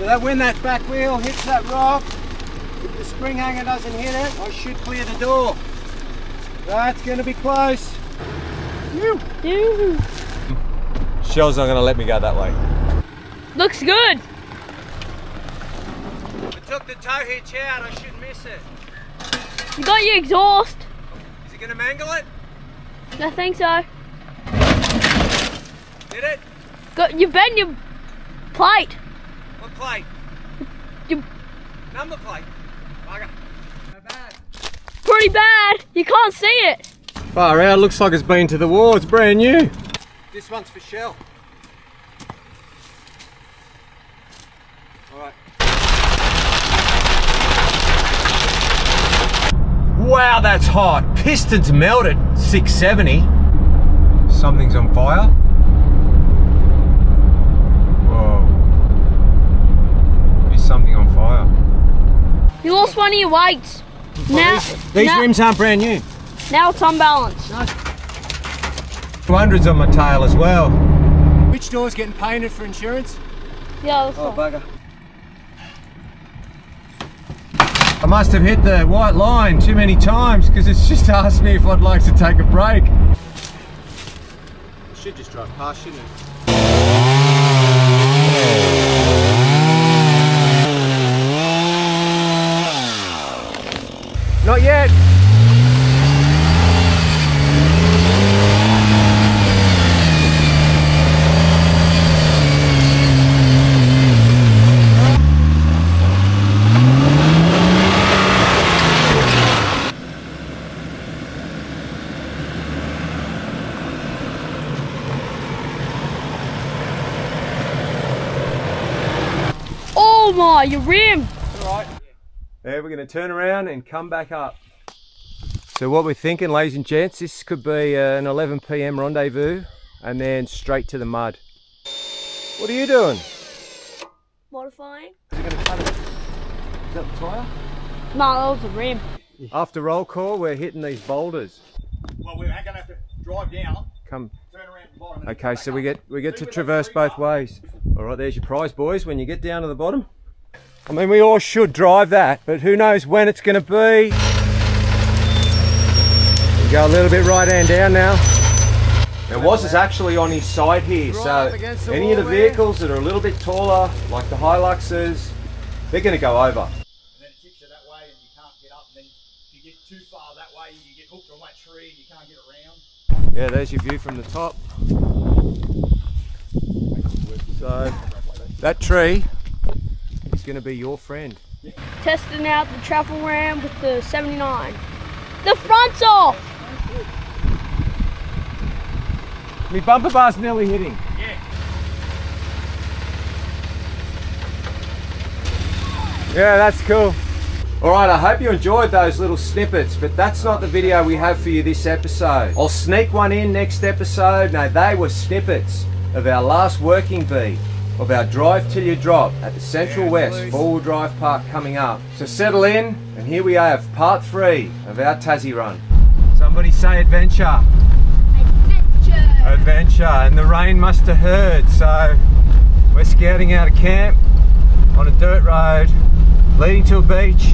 So that when that back wheel hits that rock, if the spring hanger doesn't hit it, I should clear the door. That's going to be close. Shell's not going to let me go that way. Looks good. I took the tow hitch out, I should miss it. You got your exhaust. Is it going to mangle it? I think so. Did it? You bent your plate. What plate? Your number plate. Bugger. No bad. Pretty bad. You can't see it. Far out, looks like it's been to the war, it's brand new. This one's for Shell. Alright. Wow, that's hot. Pistons melted, 670. Something's on fire. Whoa. There's something on fire. You lost one of your weights. Now, these rims aren't brand new. Now it's unbalanced. No. 200s on my tail as well. Which door's getting painted for insurance? Yeah, that's Oh, fine. bugger. I must have hit the white line too many times because it's just asked me if I'd like to take a break. I should just drive past, shouldn't it? Not yet. Oh my, your rim. Alright. Yeah, we're going to turn around and come back up. So what we're thinking, ladies and gents, this could be an 11 PM rendezvous and then straight to the mud. What are you doing? Modifying? Is it going to cut it? Is that the tyre? No, that was the rim. After roll call, we're hitting these boulders. Well, we're going to have to drive down, Come. turn around at the bottom. Okay, so we get to traverse both ways. All right, there's your prize, boys, when you get down to the bottom. I mean, we all should drive that, but who knows when it's going to be. We go a little bit right hand down now. Now, Woz is actually on his side here, so any of the vehicles that are a little bit taller, like the Hiluxes, they're going to go over. And then it tips you that way and you can't get up. And then if you get too far that way, you get hooked on that tree and you can't get around. Yeah, there's your view from the top. So, that tree is going to be your friend. Testing out the travel ram with the 79. The front's off. My bumper bar's nearly hitting. Yeah. Yeah, that's cool. Alright, I hope you enjoyed those little snippets, but that's not the video we have for you this episode. I'll sneak one in next episode. No, they were snippets of our last working beat of our drive till you drop at the Central West 4-wheel drive park coming up. So settle in, and here we have part 3 of our Tassie run. Somebody say adventure. Adventure, and the rain must have heard, so we're scouting out a camp on a dirt road leading to a beach,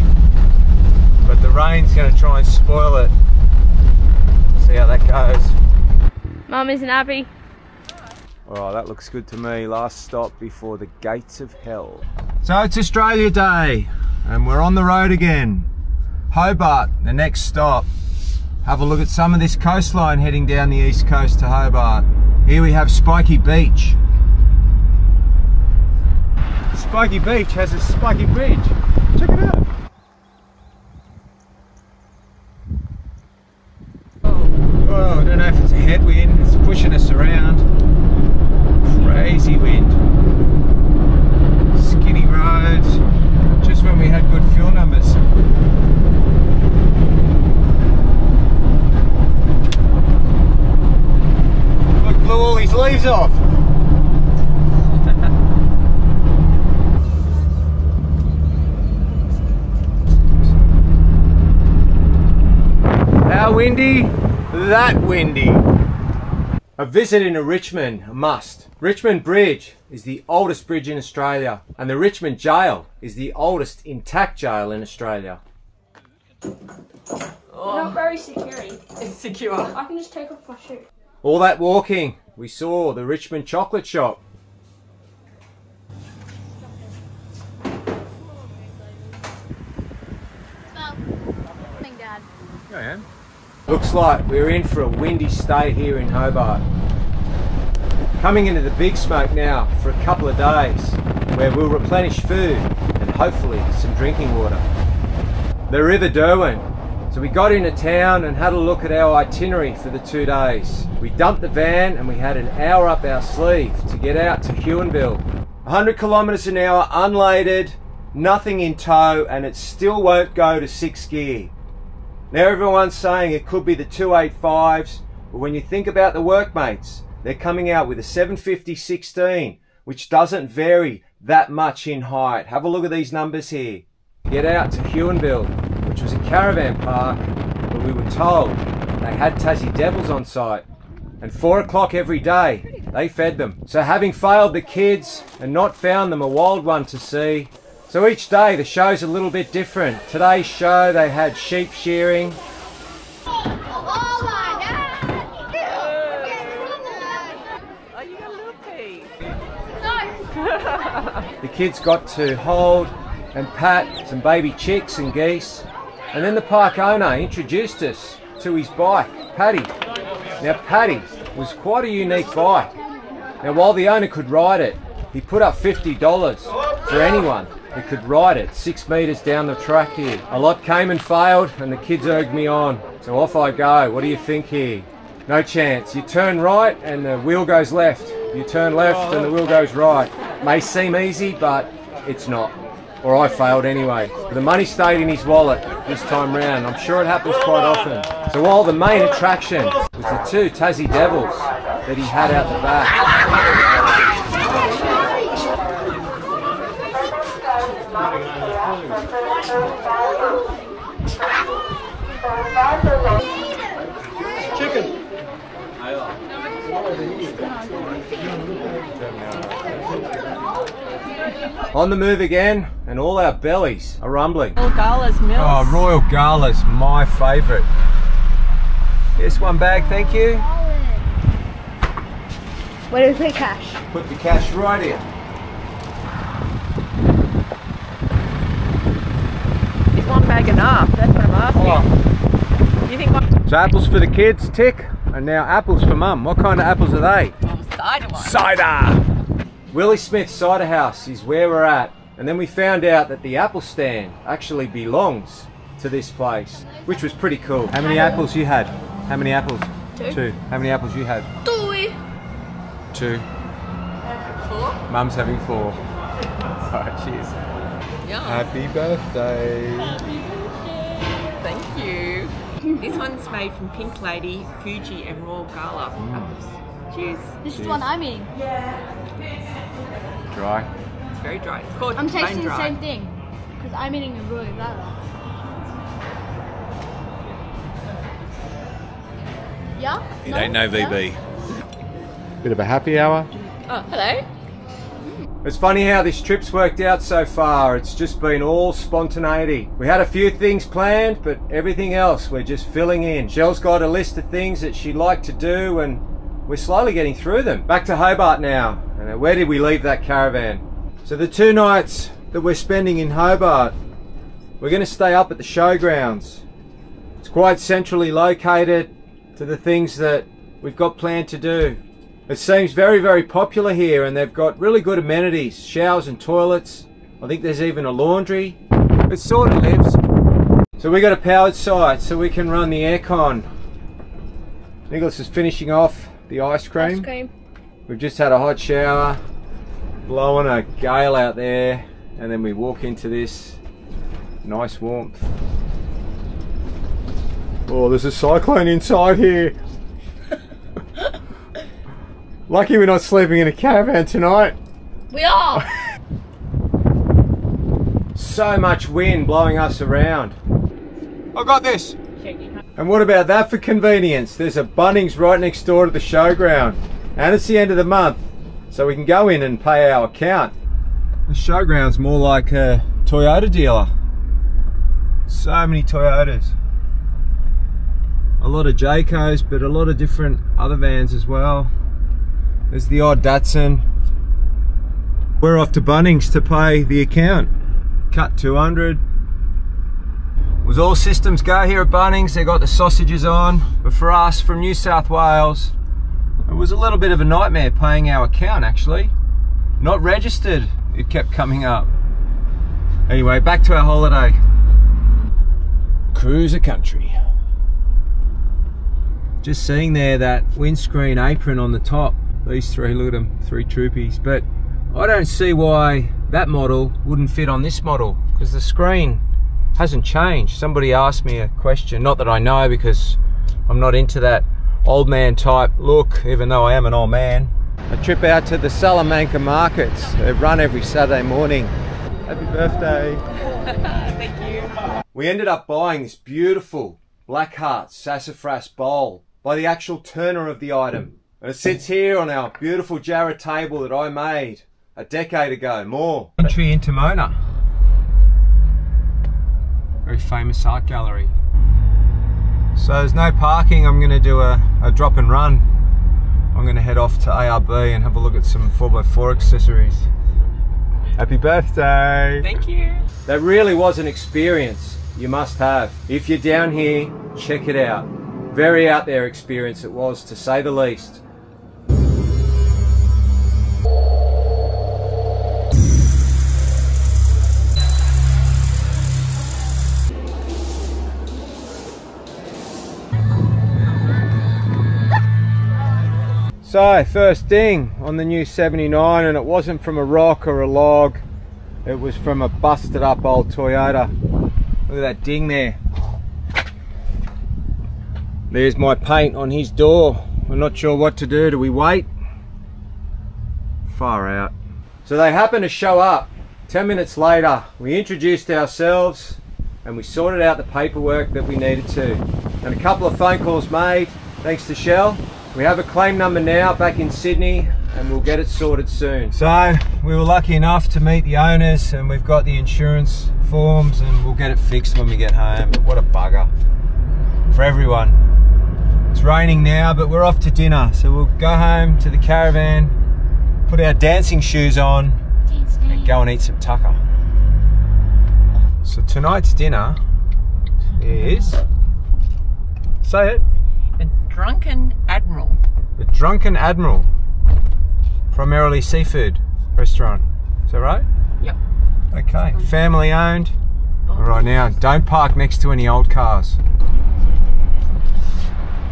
but the rain's going to try and spoil it. See how that goes. Mum isn't happy. Alright, that looks good to me. Last stop before the gates of hell. So it's Australia Day and we're on the road again. Hobart, the next stop. Have a look at some of this coastline heading down the east coast to Hobart. Here we have Spiky Beach. Spiky Beach has a spiky bridge. Check it out. Oh, I don't know if it's a headwind, it's pushing us around. Crazy wind. Skinny roads, just when we had good fuel numbers. Look, blew all these leaves off. How windy? That windy. A visit into Richmond, a must. Richmond Bridge is the oldest bridge in Australia, and the Richmond Jail is the oldest intact jail in Australia. Not very secure. It's secure. I can just take off my shoe. All that walking, we saw the Richmond chocolate shop. Dad. I am. Looks like we're in for a windy stay here in Hobart. Coming into the big smoke now for a couple of days, where we'll replenish food and hopefully some drinking water. The River Derwent. So we got into town and had a look at our itinerary for the 2 days. We dumped the van and we had an hour up our sleeve to get out to Huonville. 100 kilometres an hour, unladed, nothing in tow, and it still won't go to 6 gear. Now everyone's saying it could be the 285s, but when you think about the workmates, they're coming out with a 750-16, which doesn't vary that much in height. Have a look at these numbers here. Get out to Huonville, which was a caravan park, but we were told they had Tassie devils on site. And 4 o'clock every day, they fed them. So having failed the kids and not found them a wild one to see, so each day the show's a little bit different. Today's show they had sheep shearing. Oh, you got a little piece. The kids got to hold and pat some baby chicks and geese. And then the park owner introduced us to his bike, Paddy. Now Paddy was quite a unique bike. Now while the owner could ride it, he put up $50 for anyone who could ride it 6 metres down the track here. A lot came and failed and the kids urged me on. So off I go. What do you think here? No chance. You turn right and the wheel goes left. You turn left and the wheel goes right. May seem easy, but it's not. Or I failed anyway. But the money stayed in his wallet this time round. I'm sure it happens quite often. So while the main attraction was the 2 Tassie devils that he had out the back. Chicken. On the move again, and all our bellies are rumbling. Royal Gala's Mills. Oh, Royal Gala's my favourite. Here's one bag, thank you. Where do we put cash? Put the cash right in. Is one bag enough? That's what I'm asking. You think one... So apples for the kids, tick, and now apples for Mum. What kind of apples are they? Cider one. Cider! Willie Smith's Cider House is where we're at, and then we found out that the apple stand actually belongs to this place, which was pretty cool. How many apples you had? How many apples? 2. How many apples you had? 2. 4. Mum's having 4. Alright, cheers. Yeah. Happy birthday. Thank you. This one's made from Pink Lady, Fuji and Royal Gala apples. Cheers. This is one I'm eating. Dry. It's very dry. It's called I'm tasting bone the dry. same thing. Because I'm eating a Royal Gala. Yeah? It ain't no VB. Bit of a happy hour. Oh, hello. It's funny how this trip's worked out so far. It's just been all spontaneity. We had a few things planned, but everything else we're just filling in. Shell's got a list of things that she'd like to do, and we're slowly getting through them. Back to Hobart now. And where did we leave that caravan? So the 2 nights that we're spending in Hobart, we're going to stay up at the showgrounds. It's quite centrally located to the things that we've got planned to do. It seems very, very popular here, and they've got really good amenities, showers and toilets. I think there's even a laundry. It sort of lives. So we got a powered site so we can run the aircon. Nicholas is finishing off the ice cream. Ice cream. We've just had a hot shower, blowing a gale out there, and then we walk into this nice warmth. Oh, there's a cyclone inside here. Lucky we're not sleeping in a caravan tonight. We are! So much wind blowing us around. I got this. And what about that for convenience? There's a Bunnings right next door to the showground. And it's the end of the month, so we can go in and pay our account. The showground's more like a Toyota dealer. So many Toyotas. A lot of Jaycos, but a lot of different other vans as well. There's the odd Datsun. We're off to Bunnings to pay the account. Cut 200. Was all systems go here at Bunnings. They got the sausages on, but for us from New South Wales, it was a little bit of a nightmare paying our account actually. Not registered, it kept coming up. Anyway, back to our holiday. Cruiser country. Just seeing there that windscreen apron on the top. These three, look at them, 3 troopies. But I don't see why that model wouldn't fit on this model, because the screen hasn't changed. Somebody asked me a question, not that I know because I'm not into that old man type look, even though I am an old man. A trip out to the Salamanca markets. They run every Saturday morning. Happy birthday. Thank you. We ended up buying this beautiful Black Heart sassafras bowl by the actual turner of the item. And it sits here on our beautiful Jarrah table that I made a decade ago, more. Entry into Mona. Very famous art gallery. So there's no parking. I'm going to do a drop and run. I'm going to head off to ARB and have a look at some 4x4 accessories. Happy birthday! Thank you. That really was an experience you must have. If you're down here, check it out. Very out there experience it was, to say the least. So, first ding on the new 79, and it wasn't from a rock or a log, it was from a busted up old Toyota. Look at that ding there. There's my paint on his door. I'm not sure what to do. Do we wait? Far out. So they happened to show up 10 minutes later. We introduced ourselves and we sorted out the paperwork that we needed to. And a couple of phone calls made, thanks to Shell. We have a claim number now back in Sydney and we'll get it sorted soon. So we were lucky enough to meet the owners and we've got the insurance forms and we'll get it fixed when we get home. But what a bugger for everyone. It's raining now, but we're off to dinner. So we'll go home to the caravan, put our dancing shoes on and go and eat some tucker. So tonight's dinner is, say it. The Drunken Admiral. The Drunken Admiral. Primarily seafood restaurant. Is that right? Yep. Okay. Family owned. All right, now don't park next to any old cars.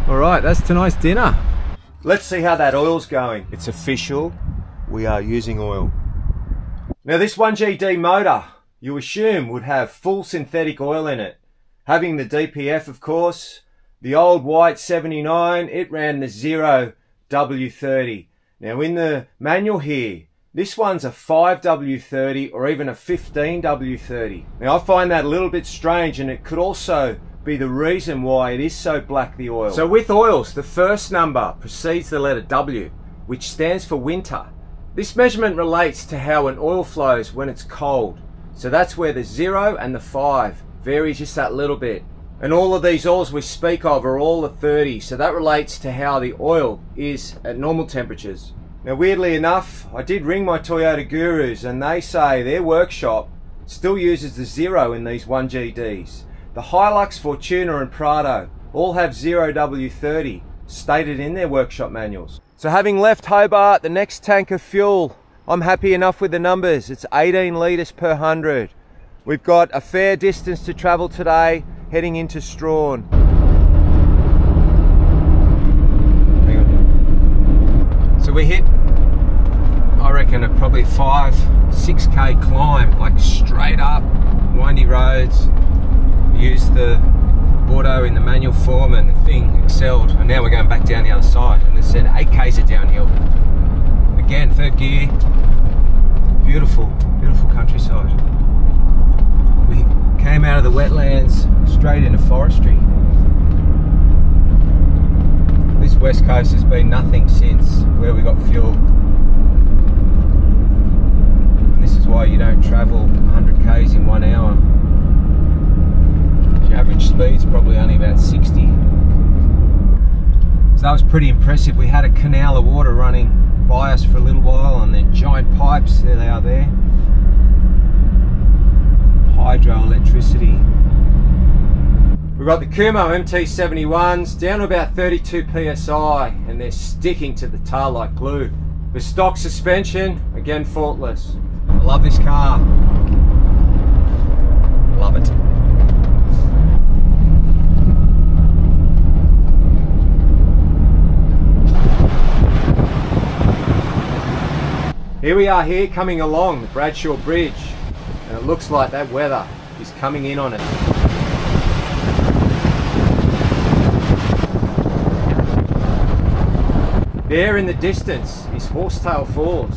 All right, that's tonight's dinner. Let's see how that oil's going. It's official. We are using oil. Now this 1GD motor, you assume would have full synthetic oil in it. Having the DPF, of course. The old white 79, it ran the 0W30. Now in the manual here, this one's a 5W30 or even a 15W30. Now I find that a little bit strange, and it could also be the reason why it is so black, the oil. So with oils, the first number precedes the letter W, which stands for winter. This measurement relates to how an oil flows when it's cold. So that's where the 0 and the 5 varies just that little bit. And all of these oils we speak of are all the 30, so that relates to how the oil is at normal temperatures. Now weirdly enough, I did ring my Toyota gurus and they say their workshop still uses the 0 in these 1GDs. The Hilux, Fortuner and Prado all have 0W30 stated in their workshop manuals. So having left Hobart, the next tank of fuel, I'm happy enough with the numbers. It's 18 litres per 100. We've got a fair distance to travel today, heading into Strahan. Hang on. So we hit, I reckon, a probably 5-6k climb, like straight up, windy roads. We used the auto in the manual form and the thing excelled. And now we're going back down the other side, and it said 8k's are downhill. Again, third gear. Beautiful, beautiful countryside. We came out of the wetlands straight into forestry. West Coast has been nothing since where we got fuel. And this is why you don't travel 100 k's in 1 hour. Your average speed's probably only about 60. So that was pretty impressive. We had a canal of water running by us for a little while, and then giant pipes, there they are there. Hydroelectricity. We've got the Kumo MT71s down to about 32 psi, and they're sticking to the tar like glue. The stock suspension, again faultless. I love this car. Love it. Here we are here coming along the Bradshaw Bridge, and it looks like that weather is coming in on it. There in the distance is Horsetail Falls.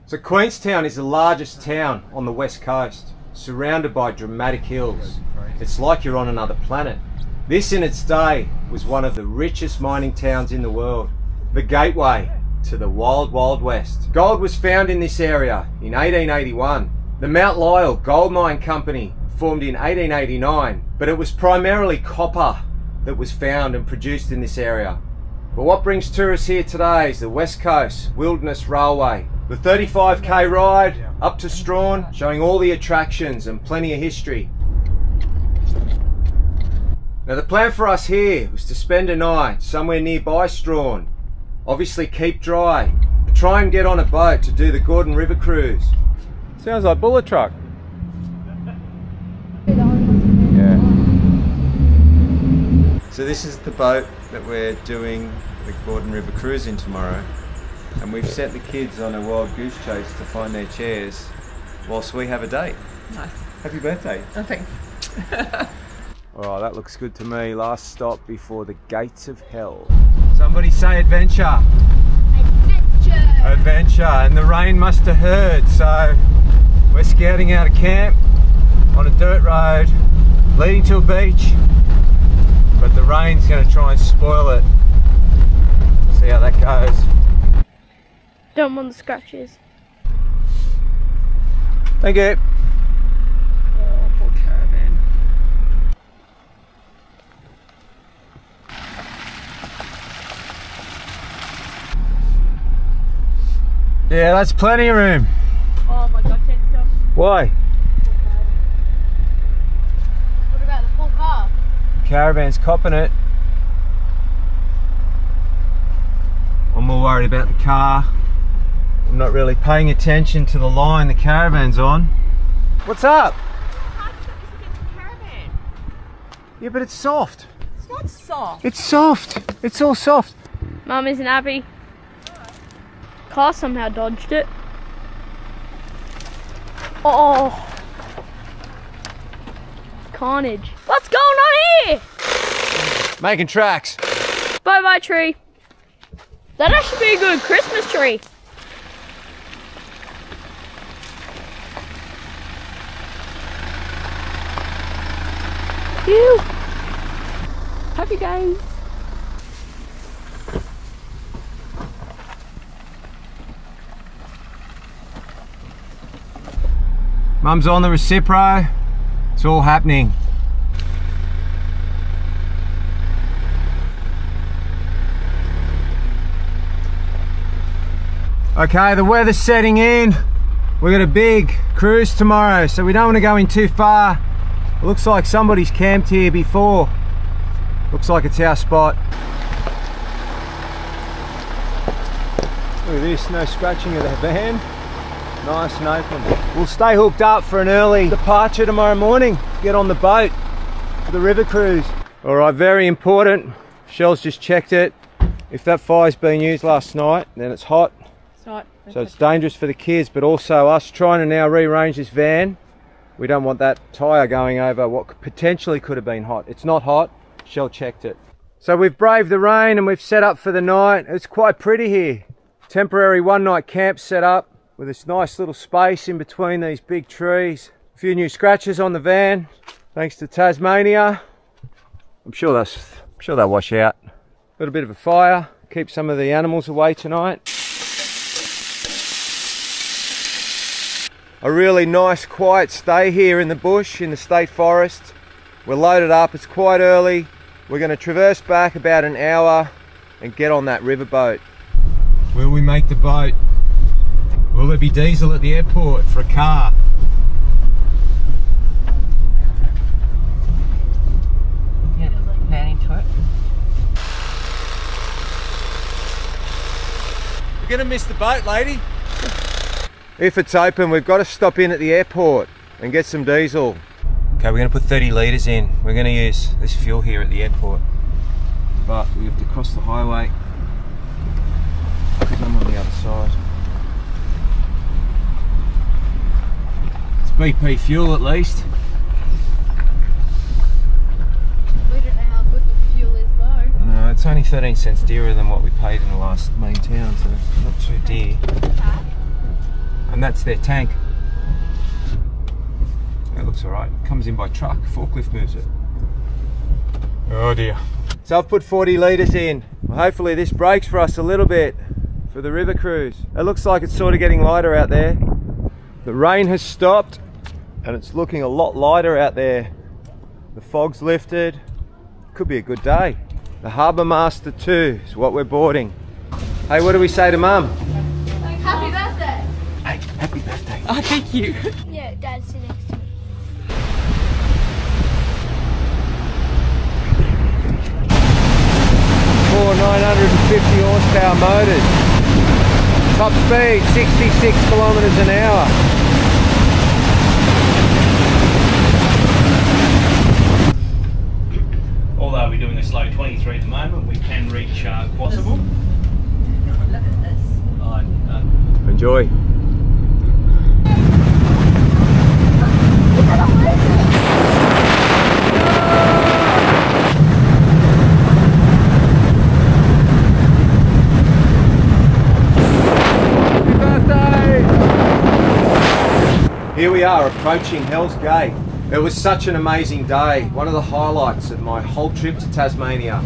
So Queenstown is the largest town on the west coast, surrounded by dramatic hills. It's like you're on another planet. This in its day was one of the richest mining towns in the world, the gateway to the wild, wild west. Gold was found in this area in 1881. The Mount Lyell Gold Mine Company formed in 1889, but it was primarily copper that was found and produced in this area. But what brings tourists here today is the West Coast Wilderness Railway. The 35k ride up to Strahan, showing all the attractions and plenty of history. Now the plan for us here was to spend a night somewhere nearby Strahan, obviously keep dry, try and get on a boat to do the Gordon River cruise. Sounds like bullet truck. Yeah. So this is the boat that we're doing the Gordon River cruise in tomorrow, and we've set the kids on a wild goose chase to find their chairs whilst we have a date. Nice. Happy birthday. Oh, thanks. Oh, that looks good to me. Last stop before the gates of hell. Somebody say adventure. Adventure. Adventure, and the rain must have heard, so we're scouting out a camp on a dirt road leading to a beach, but the rain's going to try and spoil it. See how that goes. Don't want the scratches. Thank you. Oh, poor caravan. Yeah, that's plenty of room. Oh my god, check stuff. Why? What about the full car? Caravan's copping it. I'm more worried about the car. I'm not really paying attention to the line the caravan's on. What's up? Caravan. Yeah, but it's soft. It's not soft. It's soft. It's all soft. Mum isn't happy. Car somehow dodged it. Oh. Carnage. What's going on here? Making tracks. Bye bye tree. That'd actually be a good Christmas tree. Ew. Happy days. Mum's on the Recipro. It's all happening. Okay, the weather's setting in. We've got a big cruise tomorrow, so we don't want to go in too far. It looks like somebody's camped here before. Looks like it's our spot. Look at this, no scratching of the van. Nice and open. We'll stay hooked up for an early departure tomorrow morning. Get on the boat for the river cruise. All right, very important. Shell's just checked it. If that fire's been used last night, then it's hot. So it's dangerous for the kids, but also us trying to now rearrange this van. We don't want that tyre going over what potentially could have been hot. It's not hot. Shell checked it. So we've braved the rain and we've set up for the night. It's quite pretty here. Temporary one-night camp set up. with this nice little space in between these big trees. A few new scratches on the van, thanks to Tasmania. I'm sure they'll wash out. A little bit of a fire, keep some of the animals away tonight. A really nice quiet stay here in the bush, in the state forest. We're loaded up, it's quite early. We're going to traverse back about an hour and get on that riverboat. Will we make the boat? Will there be diesel at the airport for a car? Yeah, van into it. We're going to miss the boat, lady. If it's open, we've got to stop in at the airport and get some diesel. Okay, we're going to put 30 litres in. We're going to use this fuel here at the airport. But we have to cross the highway because I'm on the other side. It's BP fuel at least. We don't know how good the fuel is though. No, it's only 13 cents dearer than what we paid in the last main town, so it's not too dear. And that's their tank. That looks alright. Comes in by truck, forklift moves it. Oh dear. So I've put 40 litres in. Well, hopefully this breaks for us a little bit for the river cruise. It looks like it's sort of getting lighter out there. The rain has stopped and it's looking a lot lighter out there. The fog's lifted. Could be a good day. The Harbour Master 2 is what we're boarding. Hey, what do we say to Mum? Happy birthday! Hey, happy birthday. Oh, thank you. Yeah, Dad's sitting next to me. 4 950 horsepower motors. Top speed 66 kilometres an hour. Although we're doing a slow 23 at the moment, we can reach Quassable. Look at this. Enjoy. Here we are approaching Hell's Gate. It was such an amazing day. One of the highlights of my whole trip to Tasmania.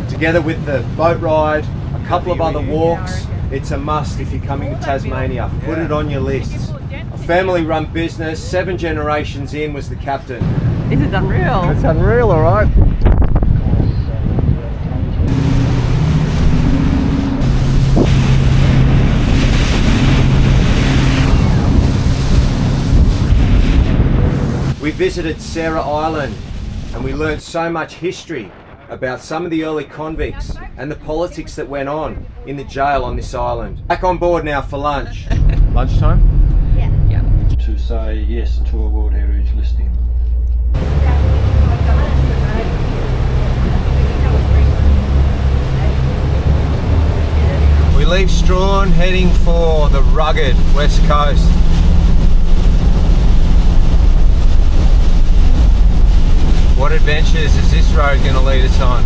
Together with the boat ride, a couple of other walks. It's a must if you're coming to Tasmania. Put it on your list. A family run business, 7 generations in, was the captain. This is unreal. It's unreal, alright. We visited Sarah Island and we learned so much history about some of the early convicts and the politics that went on in the jail on this island. Back on board now for lunch. Lunchtime? Yeah. To say yes to a World Heritage listing. We leave Strahan heading for the rugged west coast. What adventures is this road going to lead us on?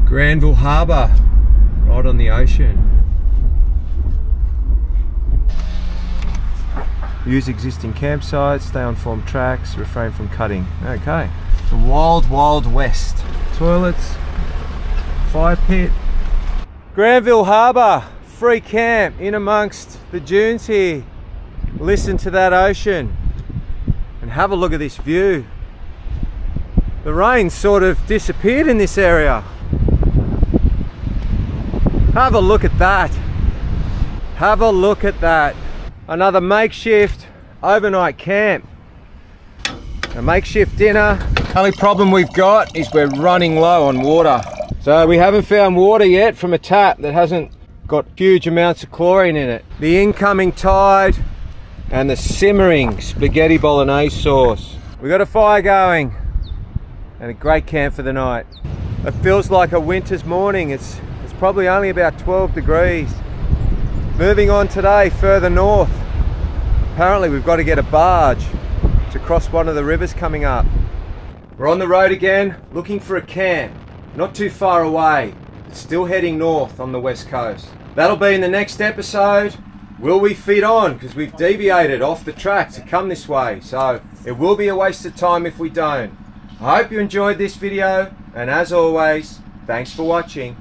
Granville Harbour, right on the ocean. Use existing campsites, stay on formed tracks, refrain from cutting. Okay. The wild, wild west. Toilets, fire pit. Granville Harbour, free camp in amongst the dunes here. Listen to that ocean. And have a look at this view. The rain sort of disappeared in this area. Have a look at that. Have a look at that. Another makeshift overnight camp. A makeshift dinner. Only problem we've got is we're running low on water. So we haven't found water yet from a tap that hasn't got huge amounts of chlorine in it. The incoming tide and the simmering spaghetti bolognese sauce. We got a fire going and a great camp for the night. It feels like a winter's morning. It's probably only about 12 degrees. Moving on today further north. Apparently we've got to get a barge to cross one of the rivers coming up. We're on the road again, looking for a camp. Not too far away, but still heading north on the west coast. That'll be in the next episode. Will we fit on? Because we've deviated off the track to come this way. So it will be a waste of time if we don't. I hope you enjoyed this video. And as always, thanks for watching.